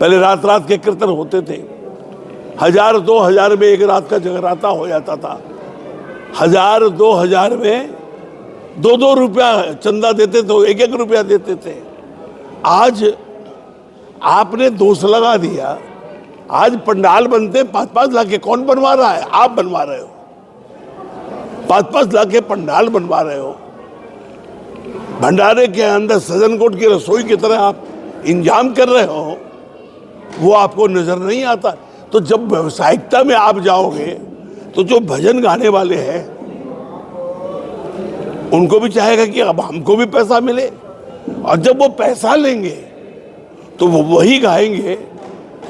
पहले रात रात के कीर्तन होते थे, 1000-2000 में एक रात का जगराता हो जाता था। 1000-2000 में 2-2 रुपया चंदा देते थे, 1-1 रुपया देते थे। आज आपने दोष लगा दिया, आज पंडाल बनते 5-5 लाख के। कौन बनवा रहा है? आप बनवा रहे हो। 5-5 लाख के पंडाल बनवा रहे हो। भंडारे के अंदर सजनकोट की रसोई की तरह आप इंतजाम कर रहे हो, वो आपको नजर नहीं आता। तो जब व्यावसायिकता में आप जाओगे तो जो भजन गाने वाले हैं उनको भी चाहेगा कि अब हमको भी पैसा मिले, और जब वो पैसा लेंगे तो वो वही गाएंगे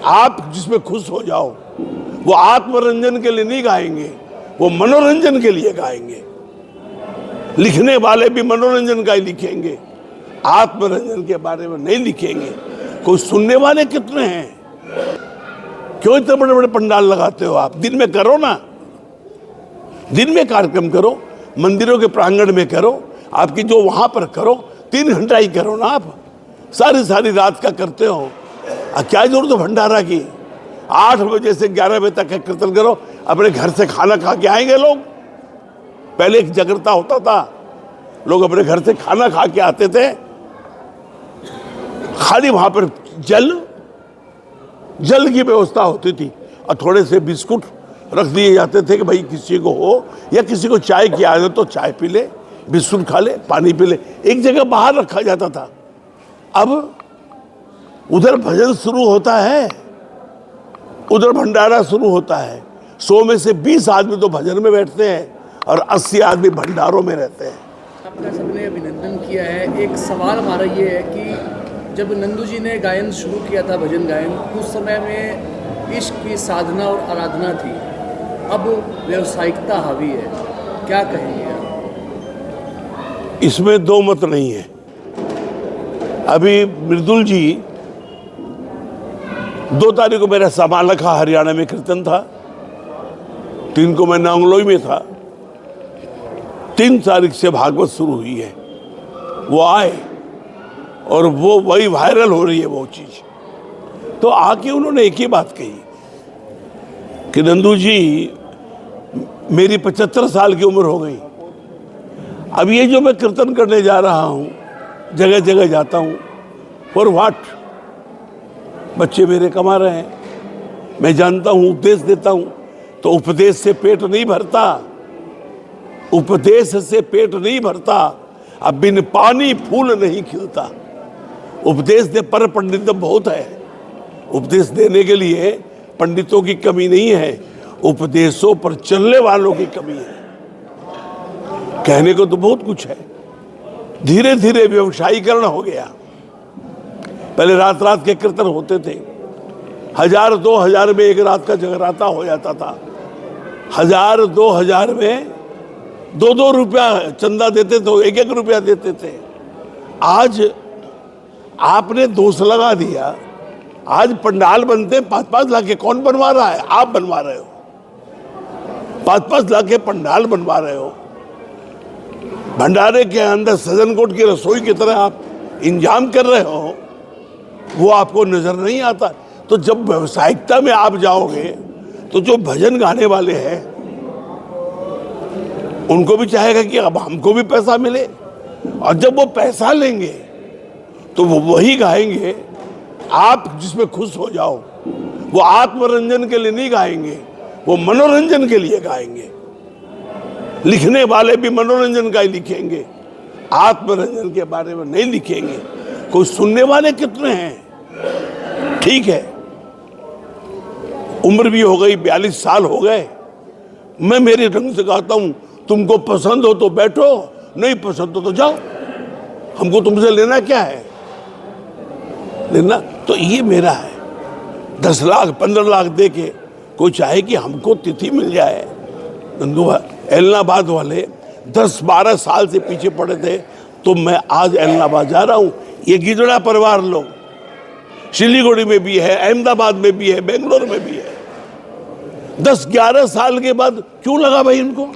आप जिसमें खुश हो जाओ। वो आत्मरंजन के लिए नहीं गाएंगे, वो मनोरंजन के लिए गाएंगे। लिखने वाले भी मनोरंजन का ही लिखेंगे, आत्मरंजन के बारे में नहीं लिखेंगे। कोई सुनने वाले कितने हैं? क्यों इतने बड़े बड़े पंडाल लगाते हो आप? दिन में करो ना, दिन में कार्यक्रम करो, मंदिरों के प्रांगण में करो, आपकी जो वहां पर करो, 3 घंटा ही करो ना। आप सारी रात का करते हो, क्या जरूरत है भंडारा की? 8 बजे से 11 बजे तक का कीर्तन करो, अपने घर से खाना खा के आएंगे लोग। पहले एक जागृता होता था, लोग अपने घर से खाना खा के आते थे, खाली वहां पर जल की व्यवस्था होती थी और थोड़े से बिस्कुट रख दिए जाते थे कि भाई किसी को हो या किसी को चाय की आदत तो चाय पी ले, बिस्कुट खा ले, पानी पी ले। एक जगह बाहर रखा जाता था। अब उधर भजन शुरू होता है, उधर भंडारा शुरू होता है। 100 में से 20 आदमी तो भजन में बैठते हैं और 80 आदमी भंडारों में रहते हैं। आपका सबने अभिनंदन किया है। एक सवाल हमारा ये है कि जब नंदू जी ने गायन शुरू किया था, भजन गायन, उस समय में इश्क की साधना और आराधना थी। अब व्यावसायिकता हावी है, क्या कहेंगे आप? इसमें दो मत नहीं है। अभी मृदुल जी 2 तारीख को मेरा समालखा हरियाणा में कीर्तन था, 3 को मैं नांगलोई में था, 3 तारीख से भागवत शुरू हुई है। वो आए और वो वही वायरल हो रही है वो चीज। तो आके उन्होंने एक ही बात कही कि नंदू जी मेरी 75 साल की उम्र हो गई, अब ये जो मैं कीर्तन करने जा रहा हूँ, जगह जगह जाता हूँ, फॉर व्हाट? बच्चे मेरे कमा रहे हैं, मैं जानता हूँ, उपदेश देता हूँ, तो उपदेश से पेट नहीं भरता, उपदेश से पेट नहीं भरता। अब बिन पानी फूल नहीं खिलता। उपदेश दे पर पंडित बहुत है, उपदेश देने के लिए पंडितों की कमी नहीं है, उपदेशों पर चलने वालों की कमी है। कहने को तो बहुत कुछ है। धीरे धीरे व्यवसायीकरण हो गया। पहले रात रात के कीर्तन होते थे, 1000-2000 में एक रात का जगराता हो जाता था। 1000-2000 में 2-2 रुपया चंदा देते थे, 1-1 रुपया देते थे। आज आपने दोष लगा दिया, आज पंडाल बनते 5-5 लाख के। कौन बनवा रहा है? आप बनवा रहे हो। 5-5 लाख के पंडाल बनवा रहे हो। भंडारे के अंदर सजनकोट की रसोई की तरह आप इंतजाम कर रहे हो, वो आपको नजर नहीं आता। तो जब व्यावसायिकता में आप जाओगे तो जो भजन गाने वाले हैं उनको भी चाहेगा कि अब हमको भी पैसा मिले, और जब वो पैसा लेंगे तो वो वही गाएंगे आप जिसमें खुश हो जाओ। वो आत्मरंजन के लिए नहीं गाएंगे, वो मनोरंजन के लिए गाएंगे। लिखने वाले भी मनोरंजन का ही लिखेंगे, आत्मरंजन के बारे में नहीं लिखेंगे। कोई सुनने वाले कितने हैं? ठीक है, उम्र भी हो गई, 42 साल हो गए, मैं मेरे ढंग से गाता हूं। तुमको पसंद हो तो बैठो, नहीं पसंद हो तो जाओ, हमको तुमसे लेना क्या है? लेना तो ये मेरा है। 10 लाख 15 लाख दे के कोई चाहे कि हमको तिथि मिल जाए। नंदू एलनाबाद वाले 10-12 साल से पीछे पड़े थे, तो मैं आज एलनाबाद जा रहा हूं। ये गिदड़ा परिवार लोग सिलीगुड़ी में भी है, अहमदाबाद में भी है, बेंगलोर में भी है। 10-11 साल के बाद क्यों लगा भाई इनको?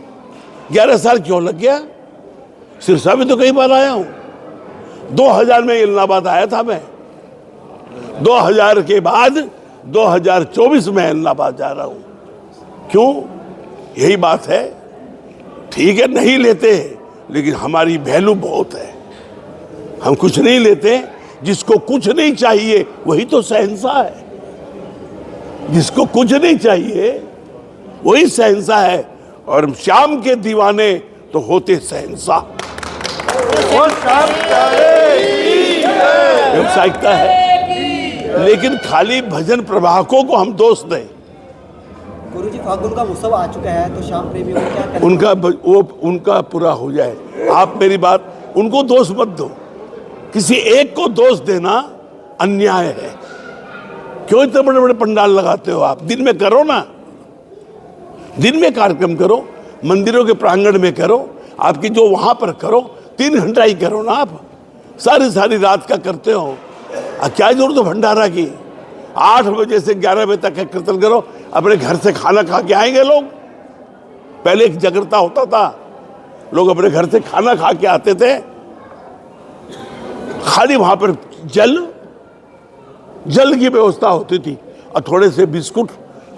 11 साल क्यों लग गया? सिरसा भी तो कई बार आया हूं। 2000 में इलाहाबाद आया था मैं, 2000 के बाद 2024 में एलनाबाद जा रहा हूं। क्यों? यही बात है। ठीक है, नहीं लेते, लेकिन हमारी वैल्यू बहुत है। हम कुछ नहीं लेते। जिसको कुछ नहीं चाहिए वही तो शहंशाह है। जिसको कुछ नहीं चाहिए वही शहंशाह है। और शाम के दीवाने तो होते शहंशाह। व्यावसायिकता है, लेकिन खाली भजन प्रवाहकों को हम दोष दें। गुरुजी, फागुन का उत्सव आ चुका है, तो श्याम प्रेमियों को क्या करना? उनका पूरा हो जाए। आप मेरी बात, उनको दोष मत दो। किसी एक को दोष देना अन्याय है। क्यों इतने बड़े बड़े पंडाल लगाते हो आप? दिन में करो ना, दिन में कार्यक्रम करो, मंदिरों के प्रांगण में करो, आपकी जो वहां पर करो, 3 घंटा ही करो ना। आप सारी रात का करते हो। क्या जरूरत है भंडारा की? 8 बजे से 11 बजे तक कीर्तन करो। अपने घर से खाना खा के आएंगे लोग। पहले एक जागृता होता था, लोग अपने घर से खाना खा के आते थे। खाली वहां पर जल की व्यवस्था होती थी और थोड़े से बिस्कुट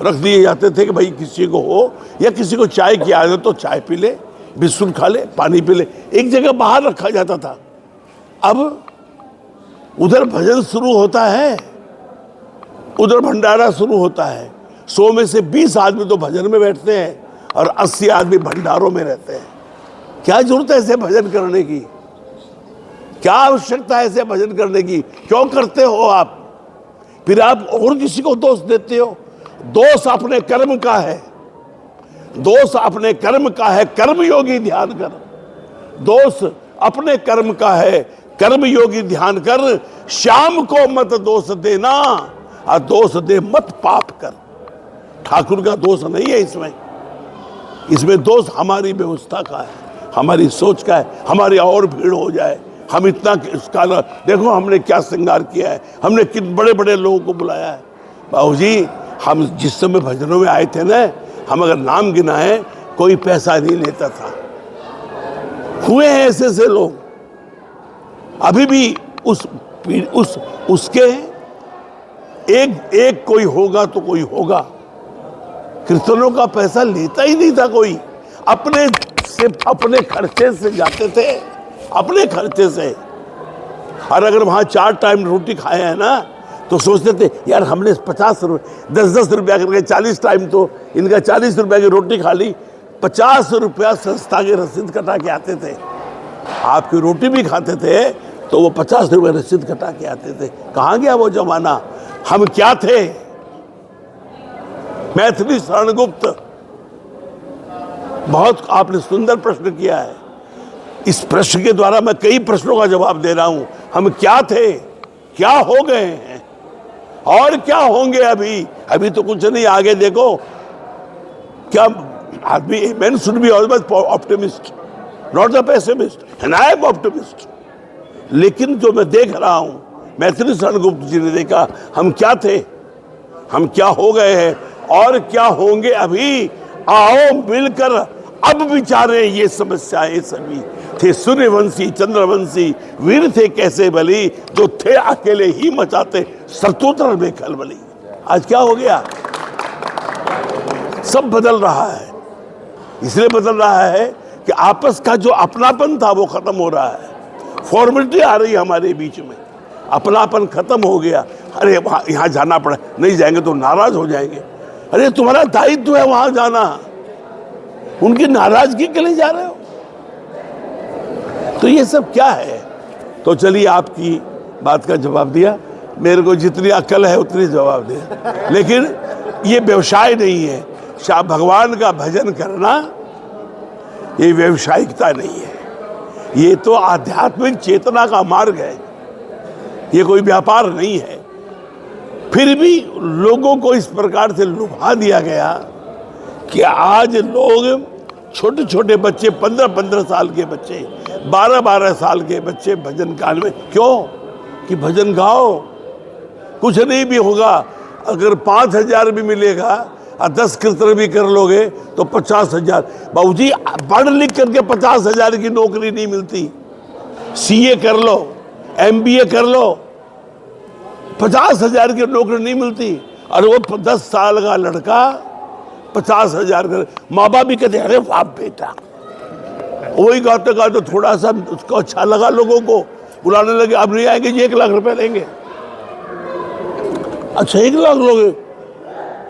रख दिए जाते थे कि भाई किसी को हो या किसी को चाय की आदत तो चाय पी ले, बिस्कुट खा ले, पानी पी ले। एक जगह बाहर रखा जाता था। अब उधर भजन शुरू होता है, उधर भंडारा शुरू होता है। 100 में से 20 आदमी तो भजन में बैठते हैं और 80 आदमी भंडारों में रहते हैं। क्या जरूरत है ऐसे भजन करने की? क्या आवश्यकता है ऐसे भजन करने की? क्यों करते हो आप? फिर आप और किसी को दोष देते हो। दोष अपने कर्म का है, दोष अपने कर्म का है। कर्मयोगी ध्यान कर। दोष अपने कर्म का है, कर्मयोगी ध्यान कर। श्याम को मत दोष देना और दोष दे मत पाप कर। ठाकुर का दोष नहीं है इसमें। इसमें दोष हमारी व्यवस्था का है, हमारी सोच का है। हमारी और भीड़ हो जाए, हम इतना इसका देखो हमने क्या श्रृंगार किया है, हमने कितने बड़े बड़े लोगों को बुलाया है। बाबूजी, हम जिस समय भजनों में आए थे ना, हम अगर नाम गिनाए कोई पैसा नहीं लेता था। हुए हैं ऐसे ऐसे लोग। अभी भी उसके एक कोई होगा तो कोई होगा। कीर्तनों का पैसा लेता ही नहीं था कोई। अपने खर्चे से जाते थे, अपने खर्चे से। और अगर वहां 4 टाइम रोटी खाए हैं ना, तो सोचते थे यार हमने 50 रुपये 10-10 रुपया करके 40 टाइम तो इनका 40 रुपया की रोटी खा ली। 50 रुपया संस्था की रसीद कटा के आते थे। आपकी रोटी भी खाते थे तो वो 50 रुपये रसीद कटा के आते थे। कहाँ गया वो जमाना? हम क्या थे? मैथिली शरण गुप्त, बहुत आपने सुंदर प्रश्न किया है। इस प्रश्न के द्वारा मैं कई प्रश्नों का जवाब दे रहा हूं। हम क्या थे, क्या हो गए हैं और क्या होंगे? अभी तो कुछ नहीं। आगे देखो क्या आदमी। Man should be always optimist, not a pessimist, and I am optimist. लेकिन जो मैं देख रहा हूं, मैथिली शरण गुप्त जी ने देखा हम क्या थे, हम क्या हो गए हैं और क्या होंगे अभी। आओ मिलकर अब विचारे ये समस्याएं सभी। थे सूर्यवंशी चंद्रवंशी, वीर थे कैसे बली, जो थे अकेले ही मचाते शत्रुतर में खलबली। आज क्या हो गया? सब बदल रहा है। इसलिए बदल रहा है कि आपस का जो अपनापन था वो खत्म हो रहा है। फॉर्मेलिटी आ रही है हमारे बीच में, अपनापन खत्म हो गया। अरे वहाँ यहाँ जाना पड़ा, नहीं जाएंगे तो नाराज हो जाएंगे। अरे तुम्हारा दायित्व है वहां जाना, उनकी नाराजगी के लिए जा रहे हो? तो ये सब क्या है? तो चलिए आपकी बात का जवाब दिया। मेरे को जितनी अक्ल है उतनी जवाब दिया। लेकिन ये व्यवसाय नहीं है। भगवान का भजन करना ये व्यवसायिकता नहीं है। ये तो आध्यात्मिक चेतना का मार्ग है, ये कोई व्यापार नहीं है। फिर भी लोगों को इस प्रकार से लुभा दिया गया कि आज लोग छोटे छोटे बच्चे, 15-15 साल के बच्चे, 12-12 साल के बच्चे भजन गाने में। क्यों? कि भजन गाओ, कुछ नहीं भी होगा। अगर 5,000 भी मिलेगा और 10 कीर्तन भी कर लोगे तो 50,000। बाबूजी, पढ़ लिख करके 50,000 की नौकरी नहीं मिलती। CA कर लो, MBA कर लो, 50,000 की नौकरी नहीं मिलती, और वो 10 साल का लड़का 50,000 का, माँ बाप भी कहते अरे बाप बेटा, वही गाते गाते थोड़ा सा उसको अच्छा लगा, लोगों को बुलाने लगे, अब नहीं आएंगे जी 1 लाख रुपए लेंगे। अच्छा 1 लाख लोगे,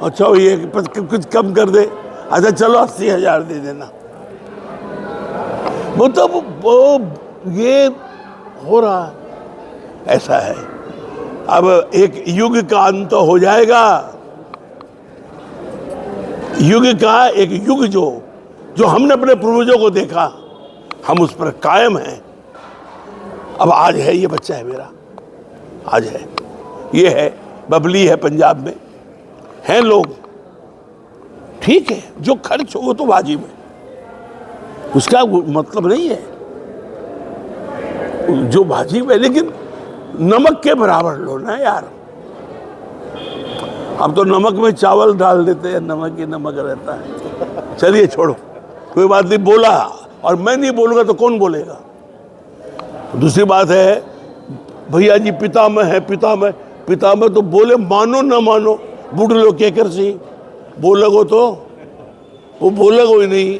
अच्छा ये कुछ कम कर दे, अच्छा चलो 80,000 दे देना। मतलब वो ये हो रहा है, ऐसा है। अब एक युग का अंत हो जाएगा, युग का एक युग जो हमने अपने पूर्वजों को देखा, हम उस पर कायम हैं। अब आज है, ये बच्चा है मेरा, आज है, ये है, बबली है पंजाब में, हैं लोग, ठीक है, जो खर्च हो वो तो वाजिब है, उसका मतलब नहीं है, जो वाजिब है, लेकिन नमक के बराबर लो ना यार। अब तो नमक में चावल डाल देते हैं, नमक ही नमक रहता है। चलिए छोड़ो, कोई बात नहीं, बोला, और मैं नहीं बोलूंगा तो कौन बोलेगा। दूसरी बात है, भैया जी पितामह है, पितामह तो बोले, मानो ना मानो, बूढ़े लोग कहकर सी बोलेगो तो वो बोलेगो ही नहीं।